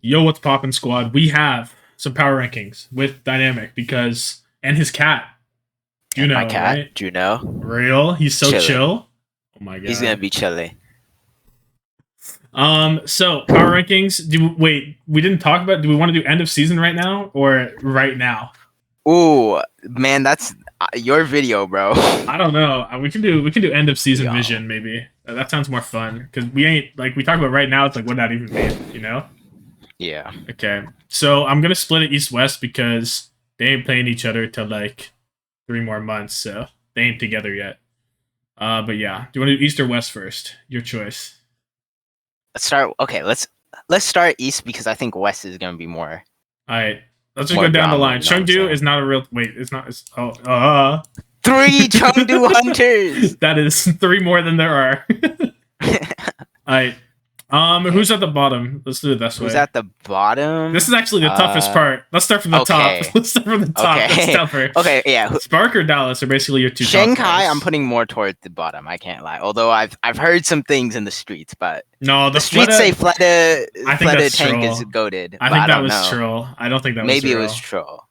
Yo, what's poppin' squad? We have some power rankings with Dynamic and his cat, And my Juno, cat, right? Juno, Real. He's so chilling. chill. Oh my He's gonna god. be chilling. So power rankings. We didn't talk about. Do we want to do end of season right now or right now? Ooh, man, that's your video, bro. I don't know. We can do end of season Yo. vision maybe. That sounds more fun because we ain't like we talk about right now. It's like what that even mean, you know? Yeah. Okay. So I'm gonna split it east west because they ain't playing each other till like 3 more months, so they ain't together yet. But yeah, do you want to do east or west first? Your choice. Let's start. Okay, let's start east because I think west is gonna be more All right, let's just more go down the drama. line. You know what I'm Chengdu saying? is not a real. Wait, it's not. It's, oh, 3 Chengdu Hunters. that is 3 more than there are. All right. Who's at the bottom? Let's do it this way. Who's at the bottom? This is actually the toughest part. Let's start from the top. Okay. Let's start from the top. Okay. That's tougher. Okay, yeah. Spark or Dallas are basically your two top Shanghai, guys. I'm putting more toward the bottom. I can't lie. Although I've heard some things in the streets, but No, the streets say Fleta I think that's tank troll. is goated. I think that don't was know. troll. I don't think that Maybe was it was troll.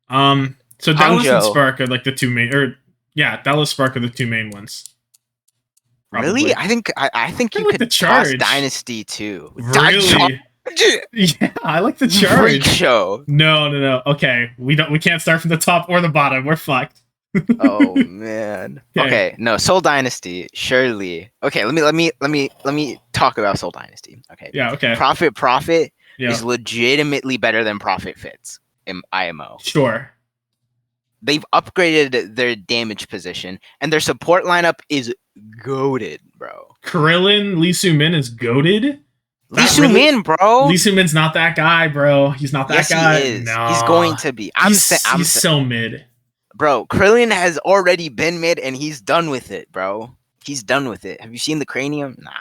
So Dallas and Hangzhou. Spark are like the two main, or yeah, Dallas Spark are the two main ones. Probably. Really? I think I you like the could toss charge. Dynasty too. Really? Yeah, I like the Freak charge. show. No. Okay, we can't start from the top or the bottom. We're fucked. Oh man. Okay, no, Soul Dynasty, surely. Okay, let me talk about Soul Dynasty. Okay. Yeah, okay. Profit Yeah. is legitimately better than Profit Fits in IMO. Sure. They've upgraded their damage position, and their support lineup is goated, bro. Krillin, Lee Soo-min is goated. Lee Soo-min, bro. Lee Soo-min's not that guy, bro. He's not that guy. He is. No. He's going to be. He's so mid. Bro, Krillin has already been mid, and he's done with it, bro. He's done with it. Have you seen the cranium? Nah.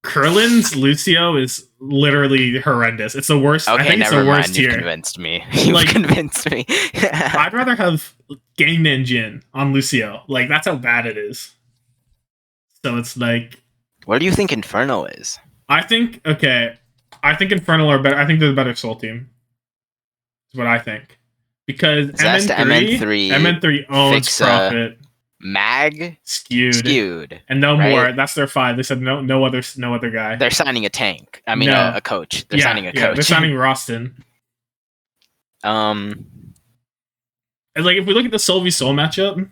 Krillin's Lucio is literally horrendous. It's the worst. Okay, I think it's the worst tier. You've convinced me. You've convinced me. I'd rather have Gangnan Jin on Lucio. Like, that's how bad it is. So it's like... What do you think Infernal is? I think Infernal are better. I think they're the better Soul team. That's what I think. Because MN3 owns Profit. Mag skewed, and no right? more. That's their 5. They said no other guy. They're signing a tank. I mean, a coach. They're signing a coach. They're signing Roston. And like if we look at the Soul v Soul matchup,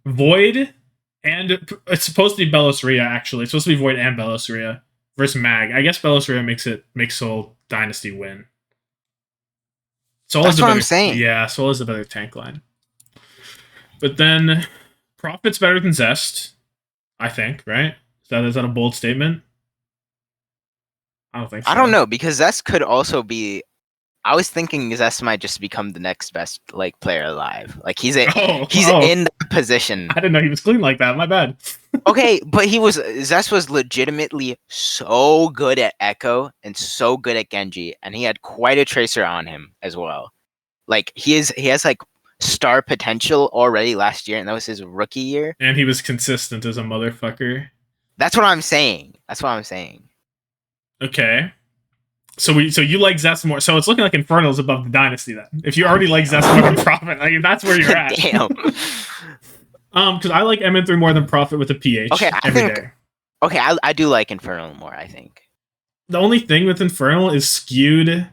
Void and it's supposed to be Belosria. Actually, it's supposed to be Void and Belosria versus Mag. I guess Belosria makes Soul Dynasty win. That's what I'm saying. Yeah, Soul is a better tank line. But then. Profit's better than Zest, I think, right? Is that a bold statement? I don't think so. I don't know, because Zest could also be... I was thinking Zest might just become the next best like player alive. Like he's in that position. I didn't know he was clean like that. My bad. Okay, but Zest was legitimately so good at Echo and so good at Genji, and he had quite a tracer on him as well. Like he has like star potential already last year, and that was his rookie year. And he was consistent as a motherfucker. That's what I'm saying. Okay. So you like Zest more. So it's looking like Infernal's above the Dynasty then. If you already like Zest more than Profit, like that's where you're at. Damn. Because I like MN3 more than Profit with a PH. Okay, I do like Infernal more, I think. The only thing with Infernal is skewed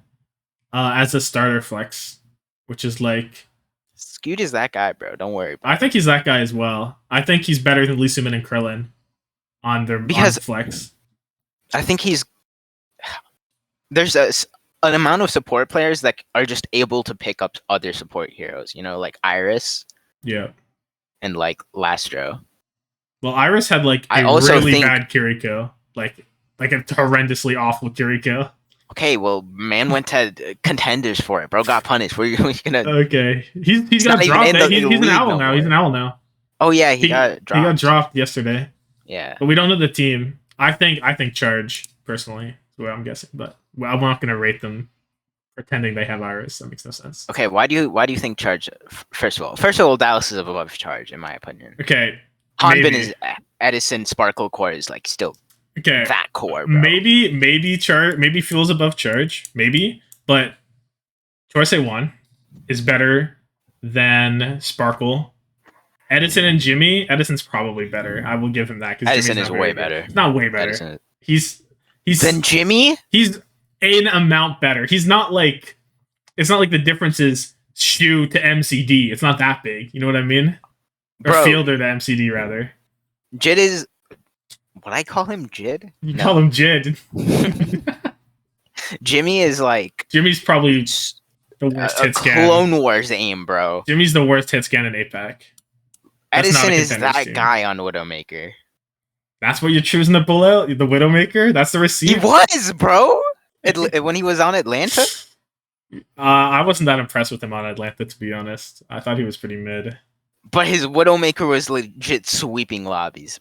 as a starter flex, which is like... Skewed is that guy, bro. Don't worry. I think he's that guy as well. I think he's better than Lee Soo-min and Krillin on flex. I think there's an amount of support players that are just able to pick up other support heroes. You know, like Iris. Yeah. And like Lastro. Well, Iris had like a really bad Kiriko, like a horrendously awful Kiriko. Okay, well, man went to contenders for it. Bro got punished. We're gonna. Okay, he's got dropped. He's an owl now. He's an owl now. Oh yeah, he got dropped. He got dropped yesterday. Yeah, but we don't know the team. I think Charge personally is what I'm guessing, but I'm not gonna rate them pretending they have Iris. That makes no sense. Okay, why do you think Charge? First of all, Dallas is above Charge in my opinion. Okay, Hanbin is Edison Sparkle Core is like still Okay, that core, bro. maybe Fuel's above Charge, maybe, but Chorsei 1 is better than Sparkle. Edison and Jimmy. Edison's probably better. I will give him that because Edison Jimmy's is not way very good. better. It's not way better. Edison. He's Then Jimmy? he's an amount better. He's not like it's not like the difference is Shu to MCD. It's not that big. You know what I mean? Or Bro, Fielder to MCD rather. Jid is. Would I call him Jid? You call him Jid. Jimmy is like Jimmy's probably the worst a hit scan. Clone Wars aim, bro. Jimmy's the worst hit scan in APAC. Edison is that guy on Widowmaker. That's what you're choosing to pull out? The Widowmaker? That's the receipt? He was, bro! When he was on Atlanta? I wasn't that impressed with him on Atlanta, to be honest. I thought he was pretty mid. But his Widowmaker was legit sweeping lobbies.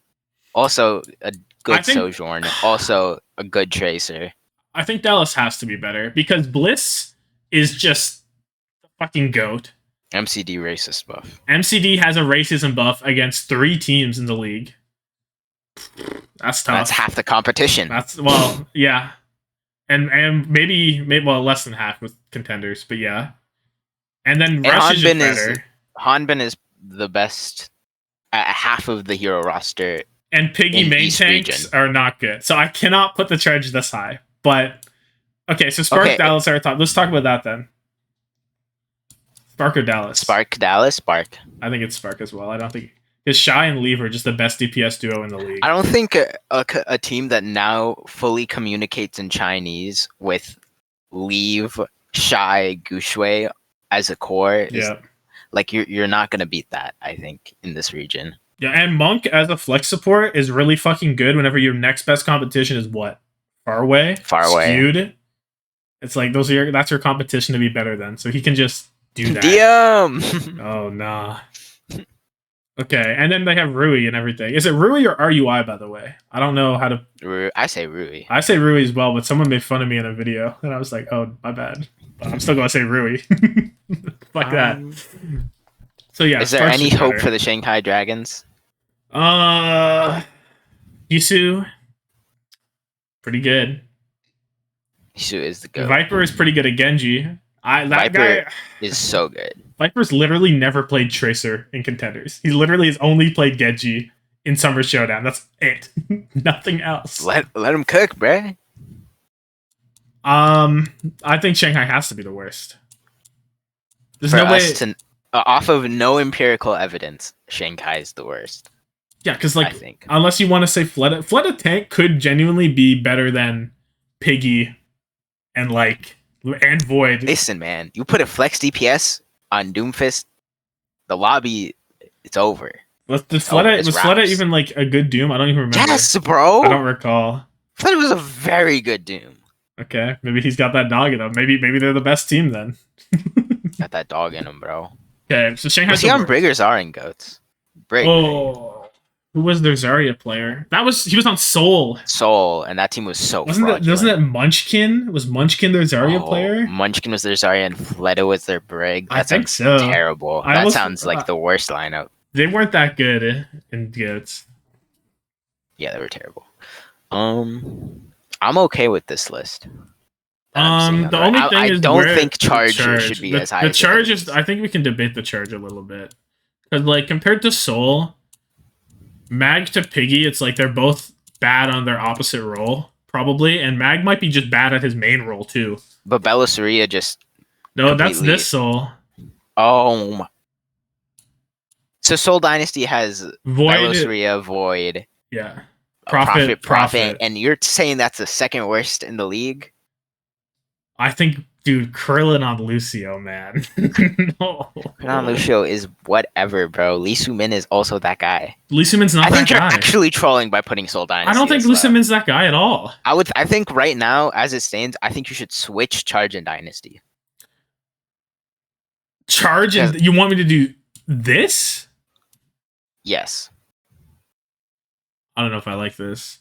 Also, a good Sojourn. Also, a good Tracer. I think Dallas has to be better because Bliss is just the fucking GOAT. MCD racist buff. MCD has a racism buff against 3 teams in the league. That's tough. That's half the competition. Yeah. And maybe less than half with contenders, but yeah. And then Rush is better. Hanbin is the best at half of the hero roster. And Piggy main tanks are not good. So I cannot put the charge this high. But okay, so Spark Dallas are top. Let's talk about that then. Spark or Dallas? Spark Dallas, Spark. I think it's Spark as well. I don't think because Shy and Leave are just the best DPS duo in the league. I don't think a team that now fully communicates in Chinese with Leave, Shy, Gushui as a core is like you're not gonna beat that, I think, in this region. Yeah, and Monk as a flex support is really fucking good whenever your next best competition is what? Far away? Skewed? It's like that's your competition to be better than. So he can just do that. DM! Oh nah. Okay, and then they have Rui and everything. Is it Rui or RUI, by the way? I don't know how to... I say Rui. I say Rui as well, but someone made fun of me in a video, and I was like, oh, my bad. But I'm still going to say Rui. Fuck that. So yeah. Is there any hope for the Shanghai Dragons? Yisu. Pretty good. Yisu is the GOAT. Viper is pretty good at Genji. Viper is so good. Viper's literally never played Tracer in contenders. He literally has only played Genji in Summer Showdown. That's it. Nothing else. Let him cook, bruh. I think Shanghai has to be the worst. There's no way off of no empirical evidence, Shanghai is the worst. Yeah, because unless you want to say Fleta tank could genuinely be better than Piggy and Void. Listen, man, you put a flex DPS on Doomfist, the lobby, it's over. Was Fleta even a good Doom? I don't even remember. Yes, bro. I don't recall. Fleta was a very good Doom. Okay, maybe he's got that dog in him. Maybe they're the best team then. Got that dog in him, bro. Okay, so Shanghai. Was he on Brig or Zarin Goats? Brig. Oh, who was their Zarya player? He was on Soul. Soul, and that team was so. Wasn't that Munchkin? Was Munchkin their Zarya player? Munchkin was their Zarya, and Fleta was their Brig. I think so. Terrible. That sounds like the worst lineup. They weren't that good in Goats. Yeah, they were terrible. I'm okay with this list. The only thing is I don't think Charge should be as high. The Charge is. I think we can debate the Charge a little bit because, compared to Soul, Mag to Piggy, it's they're both bad on their opposite role probably, and Mag might be just bad at his main role too. But Belisariya just that's this Soul. Oh my. So Soul Dynasty has Belisariya, Void. Yeah. Prophet, and you're saying that's the second worst in the league? I think, dude, Krillin on Lucio, man. No. Krillin on Lucio is whatever, bro. Lee Soo-min is also that guy. Lee Soo-min's not that guy. I think you're actually trolling by putting Soul Dynasty. I don't think Lee Soo-min's that guy at all. I think right now, as it stands, I think you should switch Charge and Dynasty. Charge and you want me to do this? Yes. I don't know if I like this.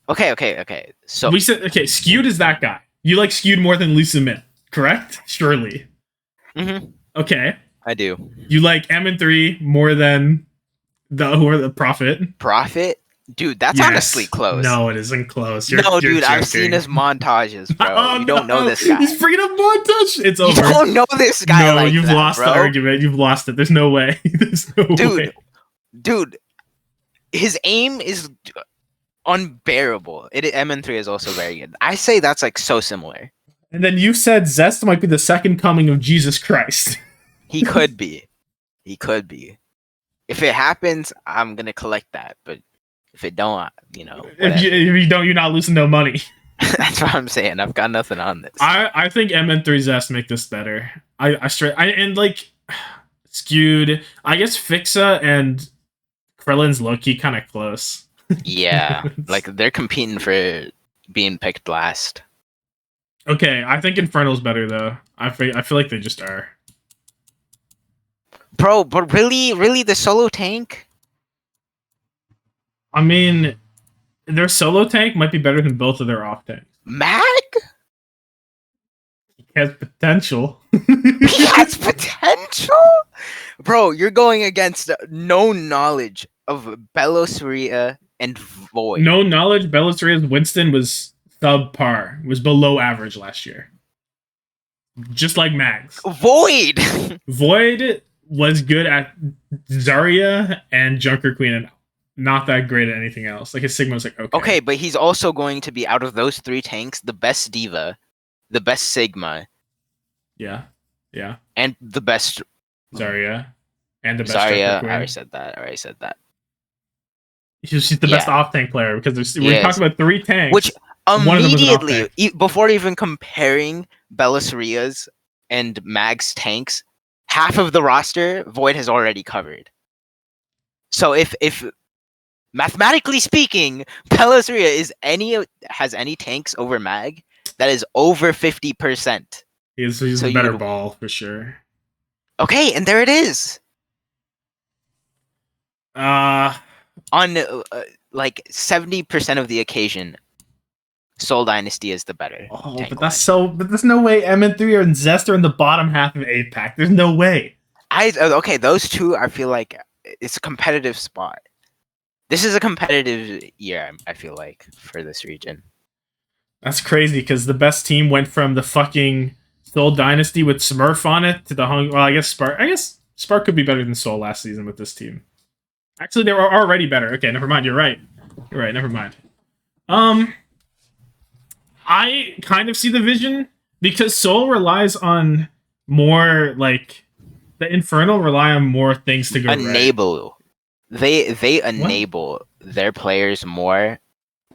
Okay. So we said Skewed is that guy. You like Skewed more than Lee Soo-min, correct? Surely. Mm-hmm. Okay. I do. You like M and 3 more than the Prophet. Prophet Dude, that's honestly Yes. close. No, it isn't close. No, You're dude, I've seen joking. his montages, bro. Oh You don't know no! this guy. He's bringing up montage. It's You over. don't know this guy No, like you've that, lost the bro. argument. You've lost it. There's no way. There's no Dude, way. dude, his aim is unbearable. MN3 is also very good. I say that's like so similar. And then you said Zest might be the second coming of Jesus Christ. He could be. He could be. If it happens, I'm gonna collect that. But if it don't, If you don't, you're not losing no money. That's what I'm saying. I've got nothing on this. I think MN3 Zest make this better. And like skewed. I guess Fixa and Krillin's low-key kind of close. Yeah, like they're competing for being picked last. Okay, I think Infernal's better though. I feel like they just are. Bro, but really, the solo tank? I mean, their solo tank might be better than both of their off tanks. Mag? He has potential. He has potential? Bro, you're going against no knowledge of Belosaria and Void. No knowledge. Belisaria's Winston was subpar. Was below average last year. Just like Mags. Void! Void was good at Zarya and Junker Queen and not that great at anything else. Like his Sigma was like okay. Okay, but he's also going to be out of those three tanks, the best Diva, the best Sigma. Yeah. And the best Zarya. And the best Zarya. Junker I Queen. already said that. She's the best off tank player because we're talking about three tanks. Which immediately, an before even comparing Belisaria's and Mag's tanks, half of the roster Void has already covered. So if mathematically speaking, Belisaria has any tanks over Mag, that is over 50%. He's a better ball for sure. Okay, and there it is. On like 70% of the occasion, Soul Dynasty is the better. But there's no way MN3 and Zest are in the bottom half of APAC. There's no way. Okay, those two, I feel like it's a competitive spot. This is a competitive year, I feel like, for this region. That's crazy because the best team went from the fucking Soul Dynasty with Smurf on it to the Well, I guess Spark could be better than Soul last season with this team. Actually, they were already better. Okay, never mind. You're right. Never mind. I kind of see the vision because Soul relies on more like the Infernal rely on more things to go enable. Right. They enable their players more.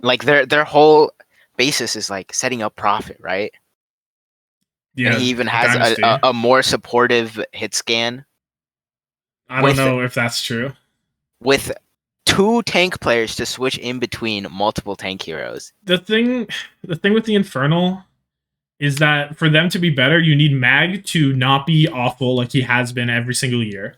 Like their whole basis is like setting up Prophet, right? Yeah. And he even has a more supportive hit scan. I don't know if that's true. With 2 tank players to switch in between multiple tank heroes. The thing with the Infernal is that for them to be better, you need Mag to not be awful like he has been every single year.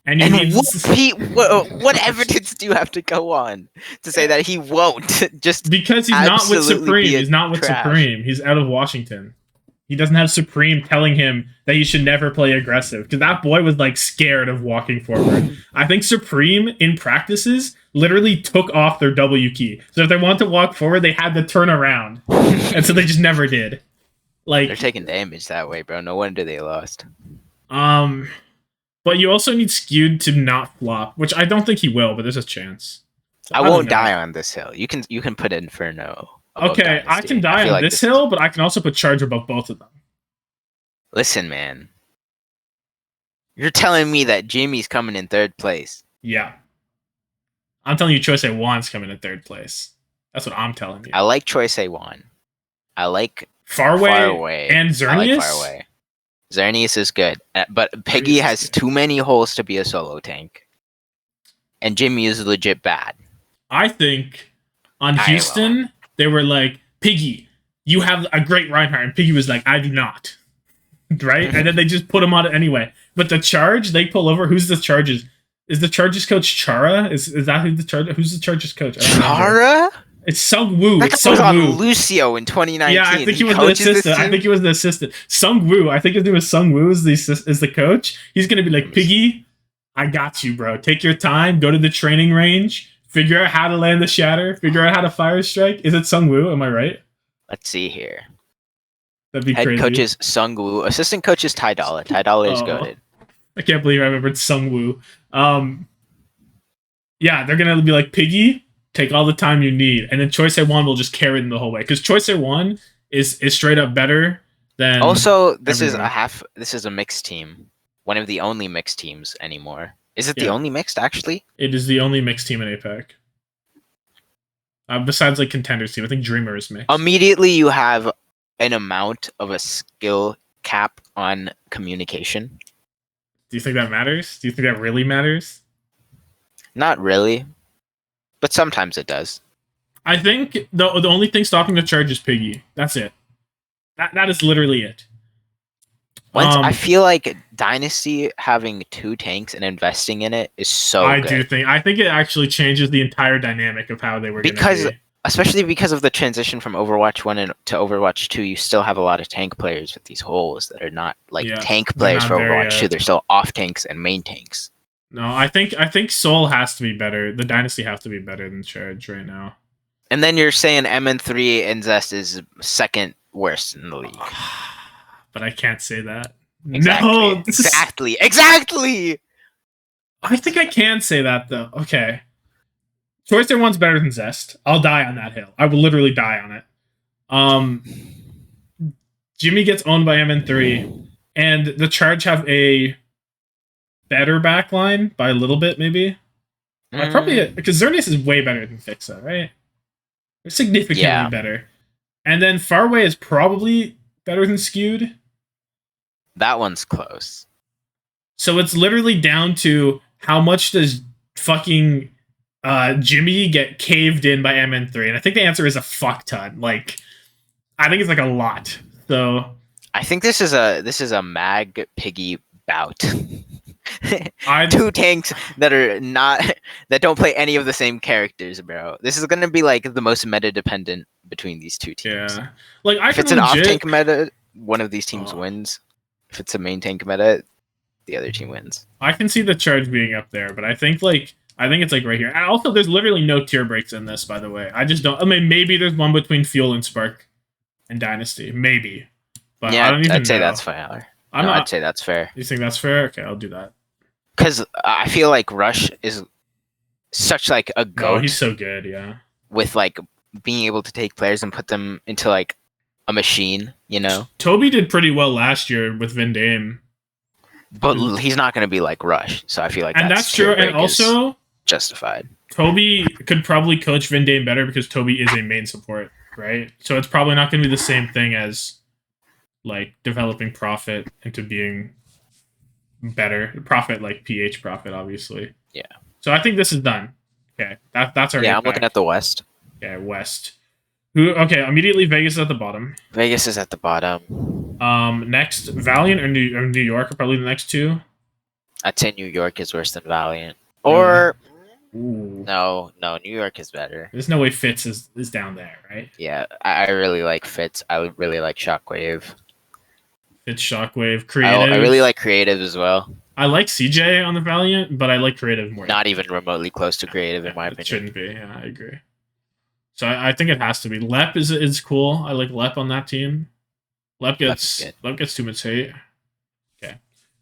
And what evidence do you have to go on to say that he won't? Just because he's not with Supreme. He's not with Supreme. He's out of Washington. He doesn't have Supreme telling him that he should never play aggressive because that boy was like scared of walking forward. I think Supreme in practices literally took off their W key. So if they want to walk forward, they had to turn around. And so they just never did. Like they're taking damage that way, bro. No wonder they lost. But you also need Skewed to not flop, which I don't think he will, but there's a chance. So I won't die on this hill. You can put Inferno. Okay, Dynasty. I can die on this hill, but I can also put Charge above both of them. Listen, man. You're telling me that Jimmy's coming in 3rd place. Yeah. I'm telling you Choice A1's coming in 3rd place. That's what I'm telling you. I like Choice A1. I like Farway and Xerneas. I like Farway. Xerneas is good, but Piggy has too many holes to be a solo tank. And Jimmy is legit bad. I think on Houston, they were like, Piggy, you have a great Reinhardt. And Piggy was like, I do not. Right? And then they just put him on it anyway. But the Charge, they pull over. Who's the Charges? Is the Charges coach Chara? Is that who's the Charges coach? Chara? It's Sung Woo. That guy was on Lucio in 2019. Yeah, I think he was the assistant. Sung Woo. I think his name is Sung Woo is the coach. He's gonna be like, Piggy, I got you, bro. Take your time. Go to the training range. Figure out how to land the shatter. Figure out how to fire strike. Is it Sung Woo? Am I right? Let's see here. That'd be Head crazy. coach is Sung Woo. Assistant coach is Ty Dolla. Ty Dolla is Oh, goated. I can't believe I remembered Sung Woo. Yeah, they're gonna be like Piggy. Take all the time you need, and then Choice A1 will just carry them the whole way because Choice A1 is straight up better than Also, this is everyone. This is a mixed team. One of the only mixed teams anymore. Is it the Yeah, only mixed actually? it is the only mixed team in APAC. Besides like contenders team, I think Dreamer is mixed. Immediately, you have an amount of a skill cap on communication. Do you think that matters? Do you think that really matters? Not really, but sometimes it does. I think the only thing stopping the charge is Piggy. That's it. That is literally it. I feel like Dynasty having 2 tanks and investing in it is so I good. I think it actually changes the entire dynamic of how they were going to be. Especially because of the transition from Overwatch 1 to Overwatch 2, you still have a lot of tank players with these holes that are not like tank players for Overwatch 2. They're still off tanks and main tanks. No, I think Soul has to be better. The Dynasty has to be better than Charge right now. And then you're saying MN3 and Zest is second worst in the league. But I can't say that. Exactly. No, exactly. I think I can say that though. Okay. Choice one's better than Zest. I'll die on that hill. I will literally die on it. Jimmy gets owned by MN3, and the Charge have a better backline by a little bit, maybe. Probably because Xerneas is way better than Fixa, right? They're significantly better. And then Farway is probably better than Skewed. That one's close. So it's literally down to how much does fucking Jimmy get caved in by MN3, and I think the answer is a fuck ton. Like, I think it's like a lot. So I think this is a Mag Piggy bout. 2 tanks that don't play any of the same characters, bro. This is gonna be like the most meta dependent between these 2 teams. Yeah, like if it's an off tank meta, one of these teams wins. If it's a main tank meta, the other team wins. I can see the Charge being up there, but I think it's like right here. And also, there's literally no tier breaks in this, by the way. I just don't. I mean, maybe there's one between Fuel and Spark and Dynasty, maybe. But yeah, I don't even I'd say know. that's fair. I'd say that's fair. You think that's fair? Okay, I'll do that. Because I feel like Rush is such like a goat. Oh, he's so good, yeah. With like being able to take players and put them into like a machine, you know. Toby did pretty well last year with Vin Dame, but he's not going to be like Rush. So I feel like that's true. And also justified. Toby could probably coach Vin Dame better because Toby is a main support, right? So it's probably not going to be the same thing as like developing Prophet into being better. Prophet like PH Prophet, obviously. Yeah. So I think this is done. Okay, that's our. Yeah, I'm looking at the West. Yeah, West. Okay, immediately Vegas is at the bottom. Vegas is at the bottom. Next Valiant or New York are probably the next 2. I'd say New York is worse than Valiant. Or Ooh. No, New York is better. There's no way Fitz is down there, right? Yeah, I really like Fitz. I really like Shockwave. Fitz, Shockwave, Creative. I really like Creative as well. I like CJ on the Valiant, but I like Creative more. Not even remotely close to Creative in my opinion. It shouldn't be. Yeah, I agree. So I think it has to be. Lep is cool. I like Lep on that team. Lep gets too much hate. Okay,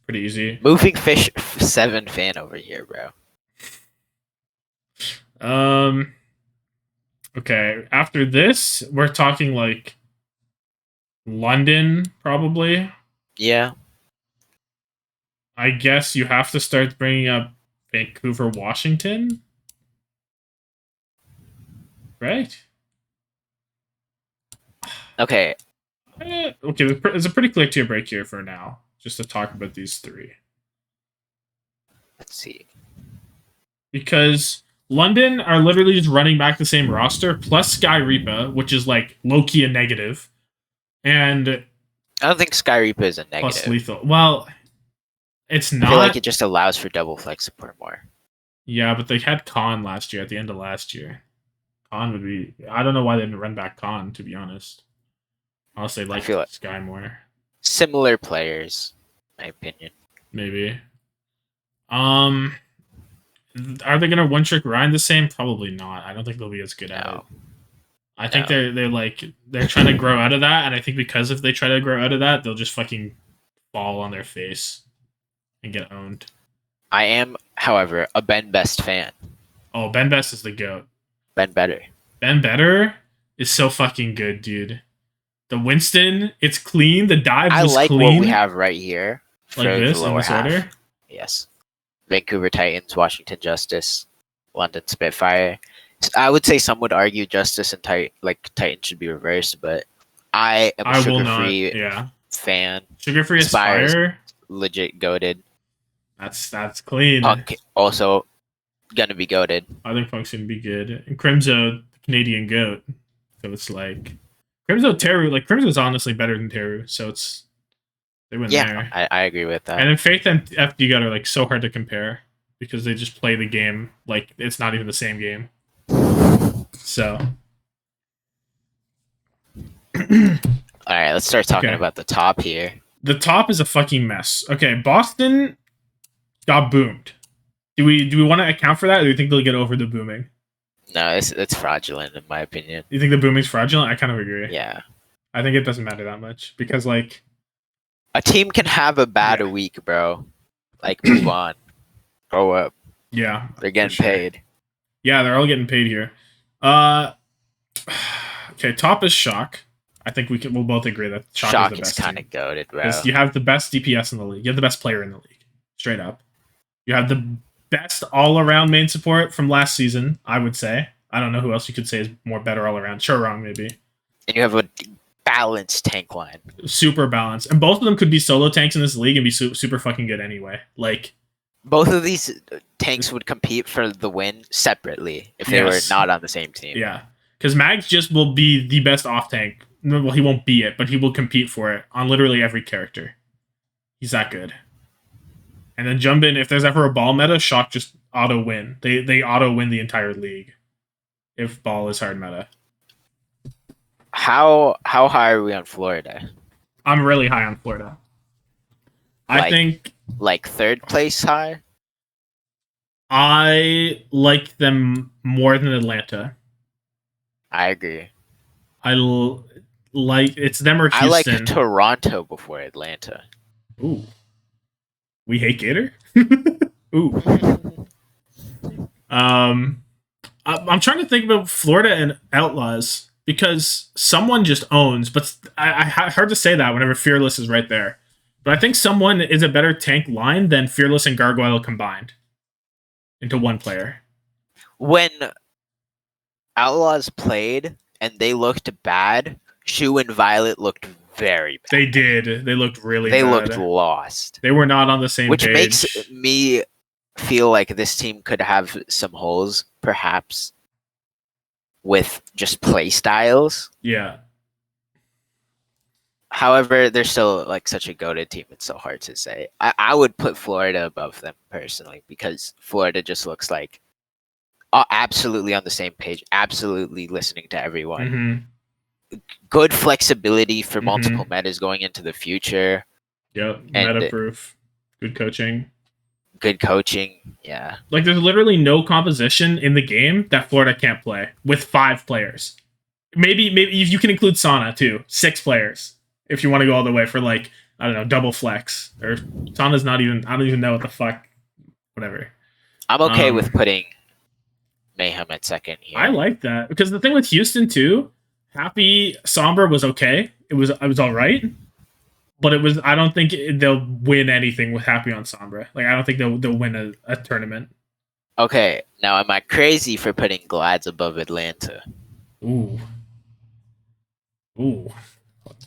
pretty easy. Moving Fish 7 fan over here, bro. Okay, after this, we're talking like London, probably. Yeah. I guess you have to start bringing up Vancouver, Washington. Right? Okay. Okay, there's a pretty clear tier break here for now, just to talk about these 3. Let's see. Because London are literally just running back the same roster, plus Sky Reaper, which is like low-key a negative. And I don't think Sky Reaper is a negative. Plus lethal. Well, it's not. I feel like it just allows for double flex support more. Yeah, but they had Khan last year, at the end of last year. Khan would be... I don't know why they didn't run back Khan, to be honest. Honestly, like Sky more. Similar players, in my opinion. Maybe. Are they gonna one trick grind the same? Probably not. I don't think they'll be as good at it. No, I think no. they're trying to grow out of that, and I think because if they try to grow out of that, they'll just fucking fall on their face and get owned. I am, however, a Ben Best fan. Oh, Ben Best is the goat. Ben Better. Ben Better is so fucking good, dude. The Winston, it's clean. The dive I was like what we clean, have right here like for the this in lower this half. order. Yes. Vancouver Titans, Washington Justice, London Spitfire. I would say some would argue Justice and Titans should be reversed, but I am a I will not. sugar-free Yeah, fan. sugar-free Spire is Aspire. legit goaded. That's clean. Punk also gonna be goaded. I think Punk's gonna be good. And Crimzo, the Canadian goat. So it's like Crimzo Teru. Like Crimzo's honestly better than Teru. So it's they win there. I agree with that. And then Faith and FD God are like so hard to compare because they just play the game like it's not even the same game. So All right, let's start talking Okay. about the top here. The top is a fucking mess. Okay, Boston got boomed. Do we want to account for that, or do you think they'll get over the booming? No, it's fraudulent in my opinion. You think the booming's fraudulent? I kind of agree. Yeah. I think it doesn't matter that much because like A team can have a bad week, bro. Like move on. Grow up. Yeah. They're getting paid. Yeah, they're all getting paid here. Okay, top is Shock. I think we'll both agree that Shock is the best. Kind of goated, bro. You have the best DPS in the league. You have the best player in the league. Straight up. You have the best all-around main support from last season, I would say. I don't know who else you could say is more better all around. Sure, wrong maybe. And you have a balanced tank line. Super balanced. And both of them could be solo tanks in this league and be super fucking good anyway. Like both of these tanks would compete for the win separately if they were not on the same team. Yeah. Because Mags just will be the best off tank. Well, he won't be it, but he will compete for it on literally every character. He's that good. And then Jumbin, if there's ever a ball meta, Shock just auto win. They auto win the entire league if ball is hard meta. How high are we on Florida? I'm really high on Florida. I think like third place high. I like them more than Atlanta. I agree. Like it's them or Houston. I like Toronto before Atlanta. Ooh. We hate Gator? Ooh. I'm trying to think about Florida and Outlaws because someone just owns, but I hard to say that whenever Fearless is right there. But I think someone is a better tank line than Fearless and Gargoyle combined into one player. When Outlaws played and they looked bad, Shu and Violet looked very bad. They did. They looked really bad. They looked lost. They were not on the same page. Which makes me feel like this team could have some holes, perhaps, with just play styles. Yeah. However, they're still like such a goated team. It's so hard to say. I would put Florida above them personally because Florida just looks like absolutely on the same page, absolutely listening to everyone. Mm-hmm. Good flexibility for multiple metas going into the future. Yep, meta proof. Good coaching. Good coaching, yeah. Like there's literally no composition in the game that Florida can't play with 5 players. Maybe you can include Sana too. 6 players. If you want to go all the way for like, I don't know, double flex. Or Sana's not even, I don't even know what the fuck. Whatever. I'm okay with putting Mayhem at second here. I like that. Because the thing with Houston too, Happy Sombra was okay. It was alright. But I don't think they'll win anything with Happy on Sombra. Like I don't think they'll win a tournament. Okay, now am I crazy for putting Glads above Atlanta? Ooh.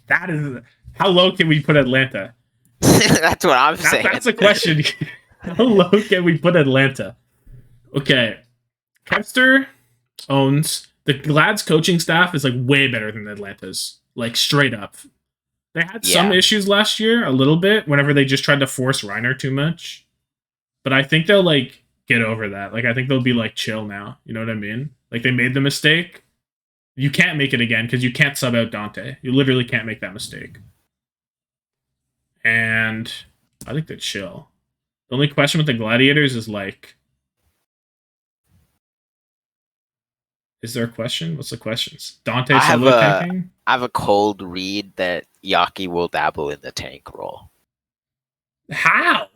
That is how low can we put Atlanta? That's what I'm saying. That's a question. How low can we put Atlanta? Okay. Kepster owns the Glad's coaching staff is like way better than Atlanta's. Like straight up. They had some issues last year, a little bit, whenever they just tried to force Reiner too much. But I think they'll like get over that. Like I think they'll be like chill now. You know what I mean? Like they made the mistake. You can't make it again because you can't sub out Dante. You literally can't make that mistake. And I think they're chill. The only question with the Gladiators is like, Is there a question? What's the questions? Dante I have solo a tanking? I have a cold read that Yaki will dabble in the tank role. How?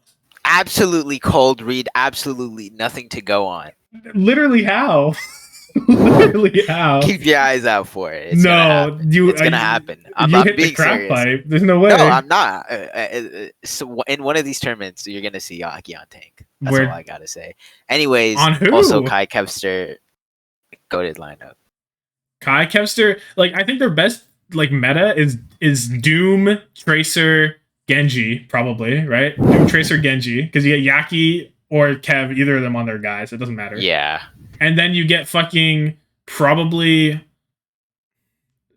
Absolutely cold read. Absolutely nothing to go on. Literally how? Literally how? Keep your eyes out for it. It's gonna No, happen. It's gonna happen. you I'm hit the being crack serious. pipe. There's no No, way. I'm not. So in one of these tournaments, you're gonna see Yaki on tank. That's all Where I gotta say. Anyways, on also who? Kai Kevster goated lineup. Kai Kevster. Like I think their best like meta is Doom, Tracer, Genji, probably, right? Doom, Tracer, Genji. Because you get Yaki or Kev, either of them on their guys. It doesn't matter. Yeah, And then you get fucking probably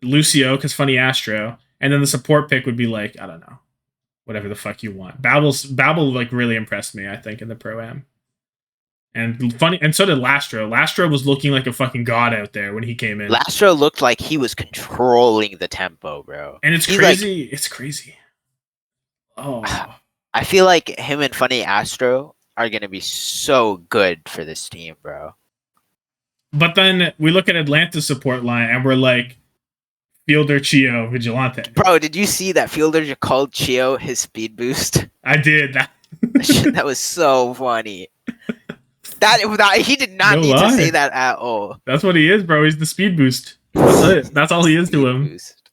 Lucio, because funny Astro. And then the support pick would be like, I don't know, whatever the fuck you want. Babel like really impressed me, I think, in the pro am. And funny, and so did Lastro. Lastro was looking like a fucking god out there when he came in. Lastro looked like he was controlling the tempo, bro. And it's He's crazy. It's crazy. Oh, I feel like him and Funny Astro are gonna be so good for this team, bro. but then we look at Atlanta's support line and we're like, Fielder, Chio, Vigilante. Bro, did you see that Fielder called Chio his speed boost? I did that. That was so funny. That he did not No need lie. to say that at all. That's what he is, bro. He's the speed boost. That's it. That's all he is to him. Boost.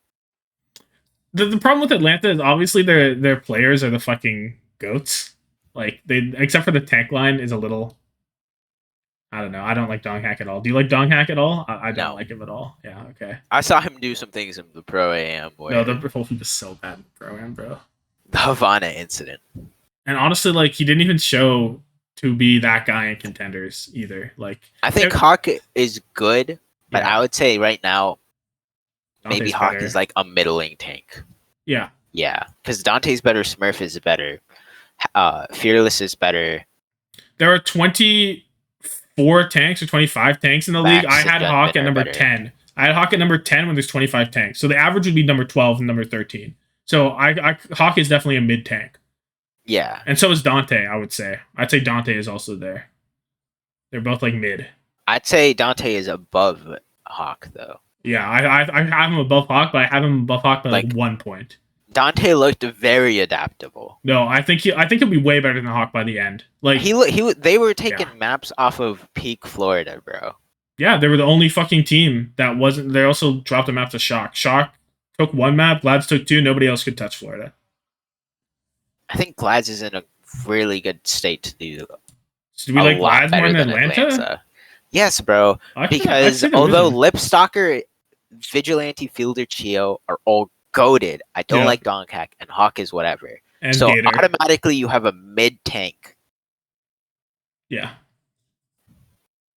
The problem with Atlanta is obviously their players are the fucking goats. Like they, except for the tank line, is a little. I don't know. I don't like Donghack at all. Do you like Donghack at all? I don't No. like him at all. Yeah. Okay. I saw him do some things in the Pro AM No, where the whole thing was so bad in the program, bro. the Havana incident. And honestly, like he didn't even show to be that guy in contenders either. Like I think Hawk is good, but yeah, I would say right now maybe Dante's Hawk better. is like a middling tank. Yeah. Yeah, because Dante's better, Smurf is better, Fearless is better. There are 24 tanks or 25 tanks in the league. I Max and had Hawk Gunman at are number better. 10. I had Hawk at number 10 when there's 25 tanks. So the average would be number 12 and number 13. So Hawk is definitely a mid tank. Yeah, And so is Dante, I would say. I'd say Dante is also there. They're both like mid. I'd say Dante is above Hawk though. Yeah, I have him above Hawk, but I have him above Hawk by like 1 point. Dante looked very adaptable. No, I think he'll be way better than Hawk by the end. Like They were taking maps off of Peak Florida, bro. yeah, they were the only fucking team that wasn't. They also dropped a map to Shock. Shock took 1 map. Glads took 2. Nobody else could touch Florida. I think Glads is in a really good state to do. So do we like Glads more than Atlanta? Atlanta. Yes, bro. Because although Lipstalker, Vigilante, Fielder, Chio are all goaded, I don't like Donkhack, and Hawk is whatever. And so Gator. Automatically you have a mid tank. Yeah.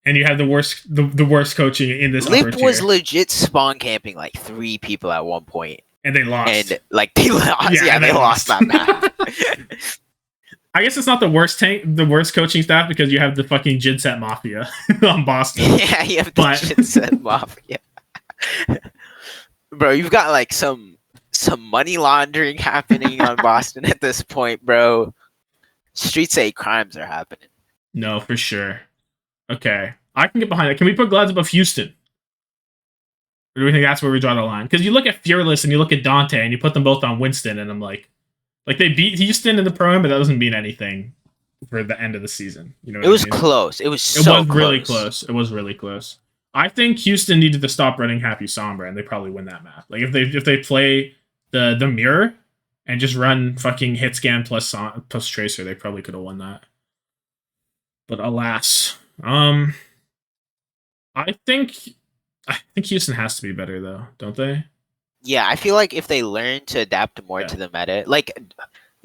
And you have the worst coaching in this. Lip was legit spawn camping like 3 people at one point. And they lost. And like they lost. Yeah, they lost that map. I guess it's not the worst coaching staff because you have the fucking Jinset Mafia on Boston. Yeah, you have the Jinset Mafia. Bro, you've got like some money laundering happening on Boston at this point, bro. Street say crimes are happening. No, for sure. Okay. I can get behind that. Can we put Glads above Houston? Or do we think that's where we draw the line? Because you look at Fearless and you look at Dante and you put them both on Winston, and I'm like they beat Houston in the pro, but that doesn't mean anything for the end of the season. You know, it was close. It was really close. It was really close. I think Houston needed to stop running Happy Sombra, and they probably win that map. Like if they play the mirror and just run fucking hit scan plus Tracer, they probably could have won that. But alas, I think Houston has to be better though, don't they? Yeah, I feel like if they learn to adapt more to the meta, like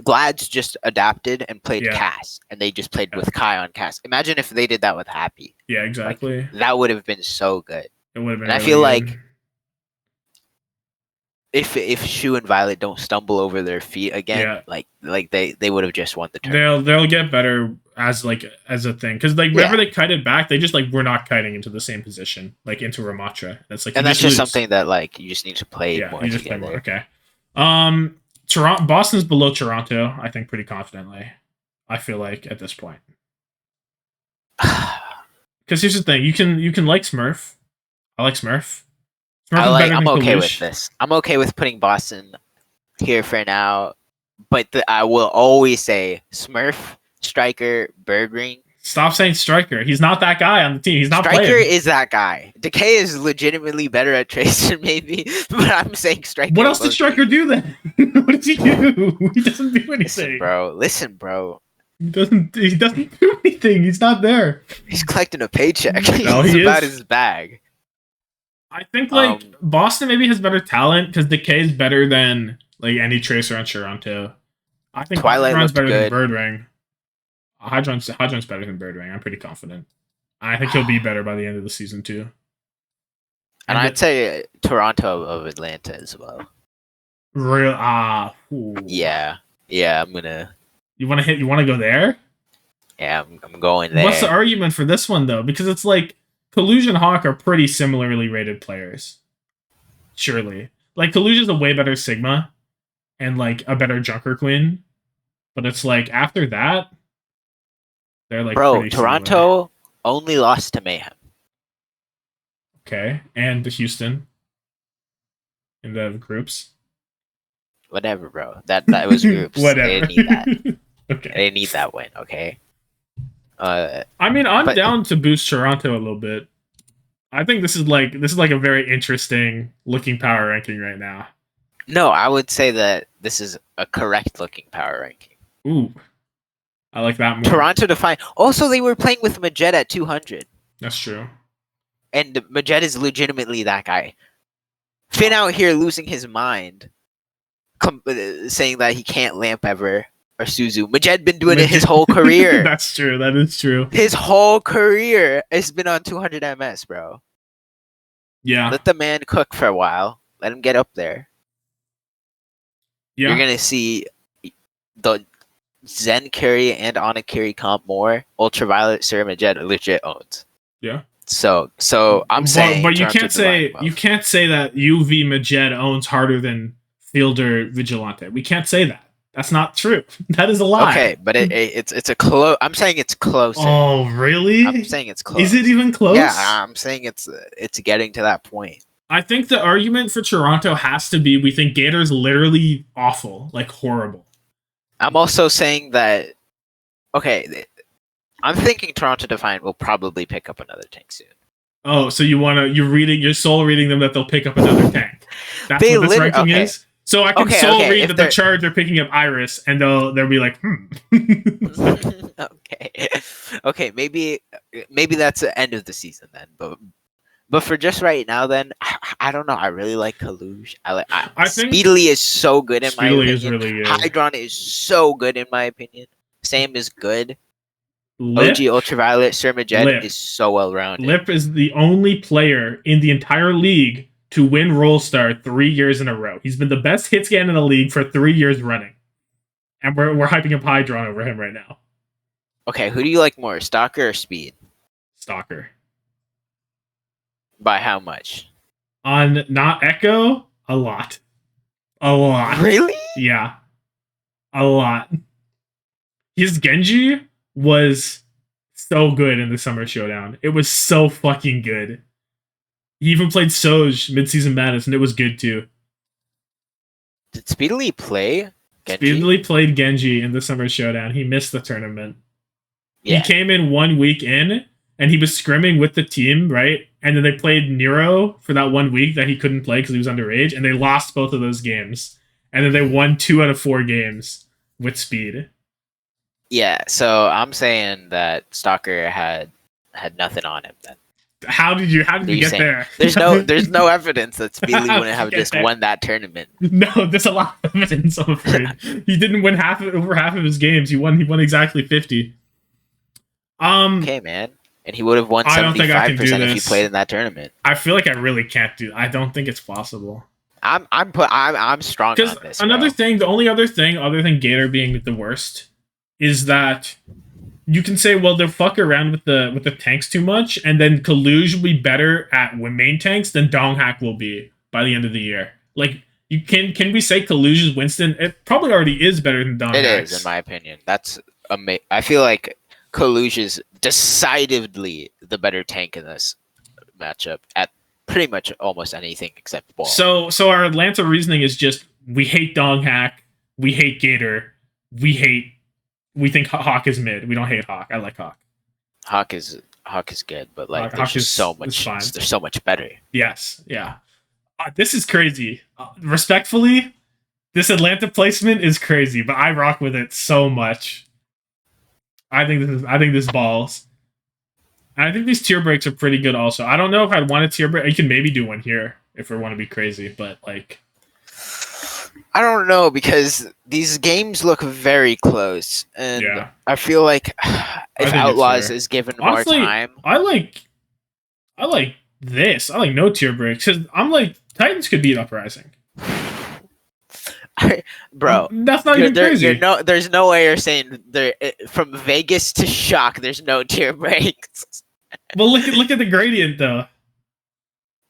Glads just adapted and played Cass, and they just played with Kai on Cass. Imagine if they did that with Happy. Yeah, exactly. Like, that would have been so good. It would have been. And really I feel good. like if Shu and Violet don't stumble over their feet again, like they would have just won the tournament. They'll get better as a thing, because whenever they kite it back, they just we're not kiting into the same position, like into Ramatra. That's and that's just something that you just need to play more you just together. Play more. Okay. Toronto, Boston's below Toronto, I think, pretty confidently. I feel like at this point, because here's the thing: you can like Smurf. I like Smurf. Smurf is better I'm than okay with Kalush. this. I'm okay with putting Boston here for now, but I will always say Smurf, Striker, Bergring. Stop saying striker. He's not that guy on the team. He's not Striker playing. is that guy. Decay is legitimately better at Tracer, maybe, but I'm saying Striker. What else did Striker do then? What does he do? He doesn't do anything. Listen, bro. He doesn't do anything. He's not there. He's collecting a paycheck. No, He's he about is. his bag. I think like Um, Boston maybe has better talent because Decay is better than like any Tracer on Toronto. I think Twilight Hydron's looked better than good. Birdring. Hydron's better than Birdring. I'm pretty confident. I think he'll be better by the end of the season too. And I'd say Toronto of Atlanta as well. Real Yeah, I'm gonna. You want to hit? You want to go there? Yeah, I'm going there. What's the argument for this one though? Because it's like Collusion and Hawk are pretty similarly rated players. Surely, like Collusion's a way better Sigma and like a better Junker Queen, but it's like after that, they're like Bro, pretty Toronto similar. only lost to Mayhem. Okay, and the Houston in the groups. Whatever, bro. That was groups. Whatever. They didn't need that. Okay. They didn't need that win. Okay. I mean, I'm down to boost Toronto a little bit. I think this is like a very interesting looking power ranking right now. No, I would say that this is a correct looking power ranking. Ooh, I like that more. Toronto Defiant. Also, they were playing with Majet at 200. That's true. And Majet is legitimately that guy. Finn out here losing his mind, saying that he can't lamp ever or Suzu. Majet been doing it his whole career. That's true. That is true. His whole career has been on 200 MS, bro. Yeah. Let the man cook for a while. Let him get up there. Yeah. You're gonna see the Zen carry and Ana carry comp more. Ultraviolet, Serum, Jet legit owns. Yeah. So I'm saying, but you can't say that UV Majed owns harder than Fielder Vigilante. We can't say that. That's not true. That is a lie. Okay, but it's a close. I'm saying it's closer. Oh, really? I'm saying it's close. Is it even close? Yeah, I'm saying it's getting to that point. I think the argument for Toronto has to be we think Gator's literally awful, like horrible. I'm also saying that. Okay, I'm thinking Toronto Defiant will probably pick up another tank soon. Oh, so you're soul reading them that they'll pick up another tank. That's what this ranking is. So I can read that the Charge are picking up Iris, and they'll be like, Okay, maybe that's the end of the season then. But for just right now, then I don't know. I really like Kalush. I think Speedily is so good in my opinion. Is really good. Hydron is so good in my opinion. Sam is good. Lip, OG Ultraviolet, Sermajet is so well rounded. Lip is the only player in the entire league to win Roll Star 3 years in a row. He's been the best hit scan in the league for 3 years running. And we're hyping up Hydron over him right now. Okay, who do you like more, Stalker or Speed? Stalker. By how much? On not Echo, a lot. A lot. Really? Yeah. A lot. His Genji was so good in the Summer Showdown. It was so fucking good. He even played Soj mid-season madness, and it was good too. Did Speedily play Genji? Speedily played Genji in the Summer Showdown. He missed the tournament. Yeah. He came in 1 week in, and he was scrimming with the team, right? And then they played Nero for that 1 week that he couldn't play because he was underage, and they lost both of those games. And then they won 2 out of 4 games with Speed. Yeah, so I'm saying that Stalker had nothing on him then. How did you get there? There's no evidence that Speedly wouldn't have just won that tournament. No, there's a lot of evidence, I'm afraid. He didn't win over half of his games. He won exactly 50. Okay, man. And he would have won 75% if he played in that tournament. I feel like I really can't do. I don't think it's possible. I'm strong on this. Another thing, the only other thing other than Gator being the worst is that you can say, well, they'll fuck around with the tanks too much, and then Kaluj will be better at main tanks than Donghack will be by the end of the year. Like, you can we say Kaluj's Winston? It probably already is better than Donghack's. It is, in my opinion. That's amazing. I feel like Kaluj is decidedly the better tank in this matchup at pretty much almost anything except ball. So our Atlanta reasoning is just we hate Dong Hack, we hate Gator, we think Hawk is mid. We don't hate Hawk. I like Hawk. Hawk is good, but like Hawk there's so is much. fine. They're so much better. Yes, yeah. This is crazy. Respectfully, this Atlanta placement is crazy, but I rock with it so much. I think this balls. And I think these tier breaks are pretty good also. I don't know if I'd want a tier break. You can maybe do one here if we want to be crazy, but like I don't know because these games look very close, and yeah. I feel like if Outlaws is given Honestly, more time, I like this. I like no tier breaks because I'm like Titans could beat Uprising. Bro, that's not even crazy. There's no way you're saying there from Vegas to Shock. There's no tier breaks. Well, look at the gradient though.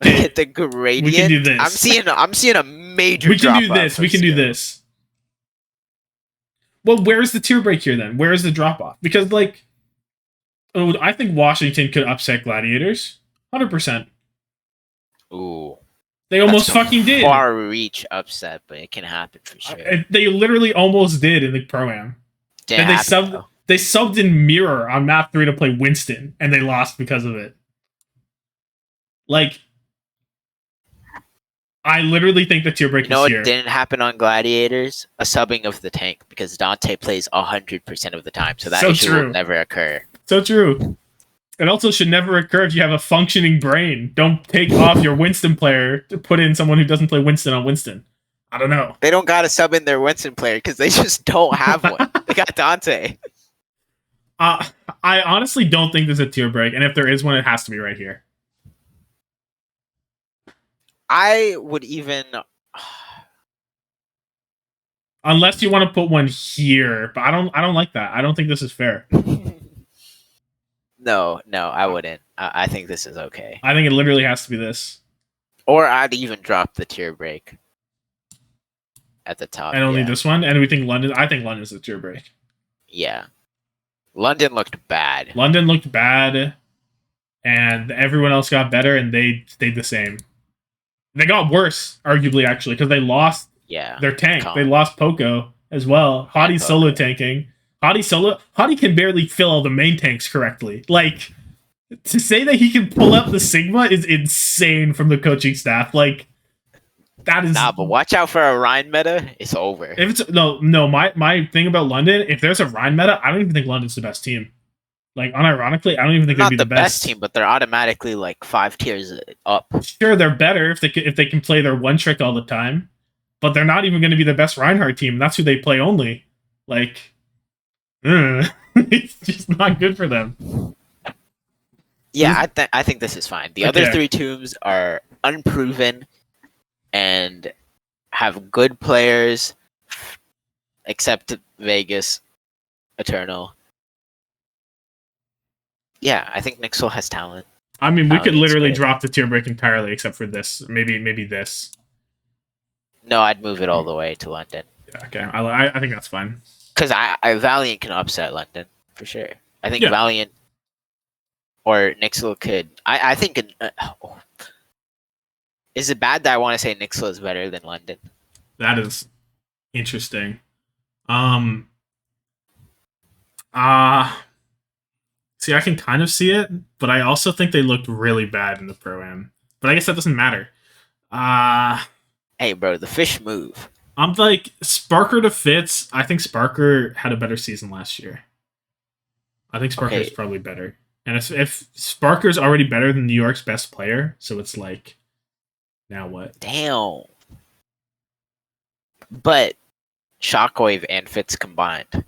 Look at the gradient. We can do this. I'm seeing a major. We can do this. We can do this. Well, where's the tier break here then? Where is the drop off? Because like, I think Washington could upset Gladiators, 100%. Ooh. They almost fucking did. Far reach upset, but it can happen for sure. They literally almost did in the Pro-Am. Then they subbed in Mirror on map 3 to play Winston, and they lost because of it. Like, I literally think the tier break is here. It didn't happen on Gladiators? A subbing of the tank, because Dante plays 100% of the time, so that issue will never occur. So true. It also should never occur if you have a functioning brain. Don't take off your Winston player to put in someone who doesn't play Winston on Winston. I don't know. They don't got to sub in their Winston player because they just don't have one. They got Dante. I honestly don't think there's a tier break, and if there is one, it has to be right here. I would even... Unless you want to put one here, but I don't like that. I don't think this is fair. No, I wouldn't. I think this is okay. I think it literally has to be this. Or I'd even drop the tier break at the top. And only this one? And we think London... I think London's the tier break. Yeah. London looked bad. And everyone else got better, and they stayed the same. They got worse, arguably, actually, because they lost their tank. They lost Poco as well. Hottie's solo tanking. Hottie can barely fill all the main tanks correctly. Like, to say that he can pull up the Sigma is insane from the coaching staff. Like, that is... Nah, but watch out for a Rhine meta. It's over. If it's my thing about London, if there's a Rhine meta, I don't even think London's the best team. Like, unironically, I don't even think they'd be the best team, but they're automatically like 5 tiers up. Sure, they're better if they can play their one trick all the time, but they're not even going to be the best Reinhardt team. That's who they play only. Like, it's just not good for them. Yeah, I think this is fine. The other 3 teams are unproven and have good players, except Vegas, Eternal. Yeah, I think Nixel has talent. I mean, we could literally drop the tier break entirely, except for this. Maybe this. No, I'd move it all the way to London. Yeah, okay, I think that's fine. Because I Valiant can upset London for sure. I think Valiant or Nixel could. I think. Is it bad that I want to say Nixel is better than London? That is interesting. See, I can kind of see it, but I also think they looked really bad in the Pro-Am. But I guess that doesn't matter. Hey, bro, the fish move. I'm like, Sparker to Fitz. I think Sparker had a better season last year. I think Sparker's probably better. And if Sparker's already better than New York's best player, so it's like, now what? Damn. But Shockwave and Fitz combined.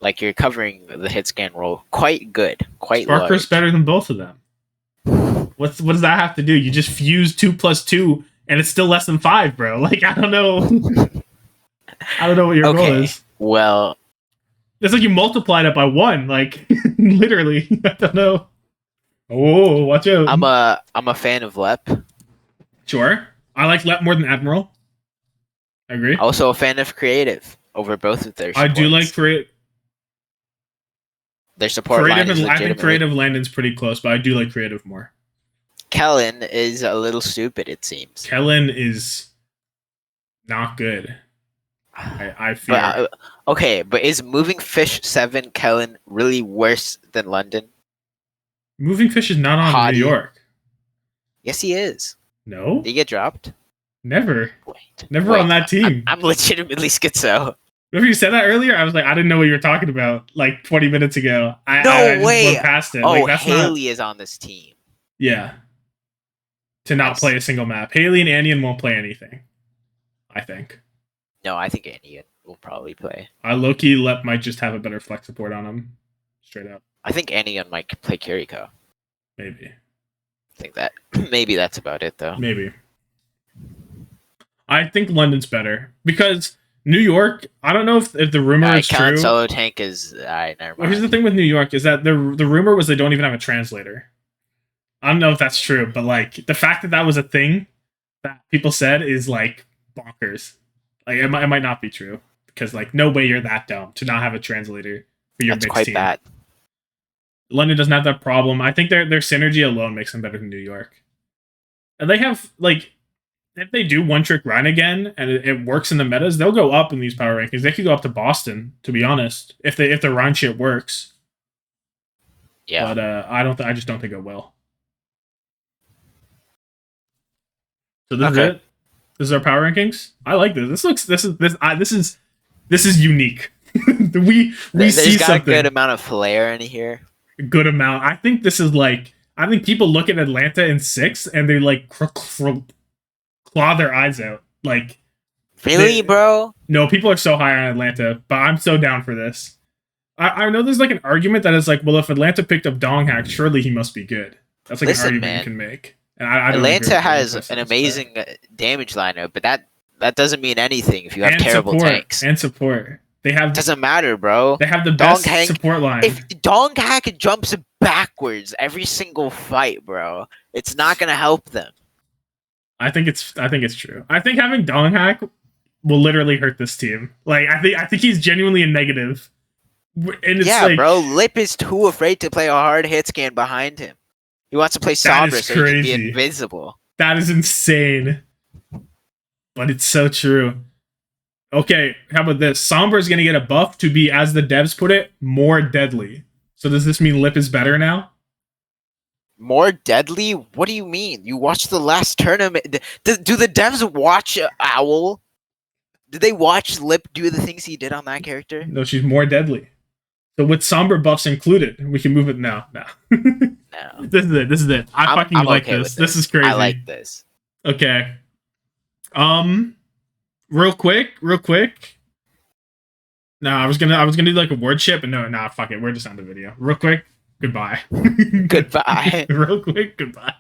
Like, you're covering the hit scan role quite good. Quite Sparker's better than both of them. What does that have to do? You just fuse 2 plus 2, and it's still less than 5, bro. Like, I don't know. I don't know what your goal is. Well, it's like you multiplied it by 1. Like, literally. I don't know. Oh, watch out. I'm a fan of Lep. Sure. I like Lep more than Admiral. I agree. Also a fan of Creative over both of their supports. I do like Creative. Their support line is I think Creative Landon's pretty close, but I do like Creative more. Kellen is a little stupid, it seems. Kellen is not good. I fear. But okay, but is moving fish 7 Kellen really worse than London? Moving Fish is not on New Hottie. York. Yes, he is. No, Did he get dropped? never. Wait, Never on that team. I'm legitimately schizo. Remember you said that earlier? I was like, I didn't know what you were talking about like 20 minutes ago. No I just way. went past it. Oh, Like that's Haley not. is on this team. Yeah. To not Nice. play a single map. Haley and Anian won't play anything. I think. No, I think Andy will probably play. Loki might just have a better flex support on him. Straight up. I think Andy might play Kiriko. Maybe. I think that maybe that's about it though. Maybe. I think London's better because New York. I don't know if the rumor is Kellen true. solo tank is never mind. Well, here's the thing with New York is that the rumor was they don't even have a translator. I don't know if that's true, but like the fact that that was a thing that people said is like bonkers. Like it might not be true because like no way you're that dumb to not have a translator for your That's mixed quite team. bad. London doesn't have that problem. I think their synergy alone makes them better than New York. And they have like if they do one trick run again and it works in the metas, they'll go up in these power rankings. They could go up to Boston, to be honest, if the run shit works. Yeah. But I just don't think it will. So this is it. This is our power rankings. I like this. This is unique. we There's see got something. a good amount of flair in here. Good amount. I think this is like. I think people look at Atlanta in 6 and they like claw their eyes out. Like Really, bro? No, people are so high on Atlanta, but I'm so down for this. I know there's like an argument that is like, well, if Atlanta picked up Donghack, surely he must be good. That's like Listen, an argument man. you can make. And I don't Atlanta agree has with an this, amazing damage lineup, but that doesn't mean anything if you have and terrible support, tanks. and support. They have Doesn't matter, bro. They have the best Donghack- support line. If Donghack jumps backwards every single fight, bro, it's not gonna help them. I think it's true. I think having Donghack will literally hurt this team. Like I think he's genuinely a negative. And it's like, bro, Lip is too afraid to play a hard hit scan behind him. He wants to play Sombra so he can be invisible. That is insane. But it's so true. Okay, how about this? Sombra is going to get a buff to be, as the devs put it, more deadly. So does this mean Lip is better now? More deadly? What do you mean? You watched the last tournament. Do the devs watch Owl? Did they watch Lip do the things he did on that character? No, she's more deadly. So with Sombra buffs included, we can move it now. No. No. This is it. I fucking like okay this. This is crazy. I like this. Okay. Real quick. No, I was gonna do like a word ship, but no, fuck it. We're just on the video. Real quick. Goodbye. Goodbye. Real quick. Goodbye.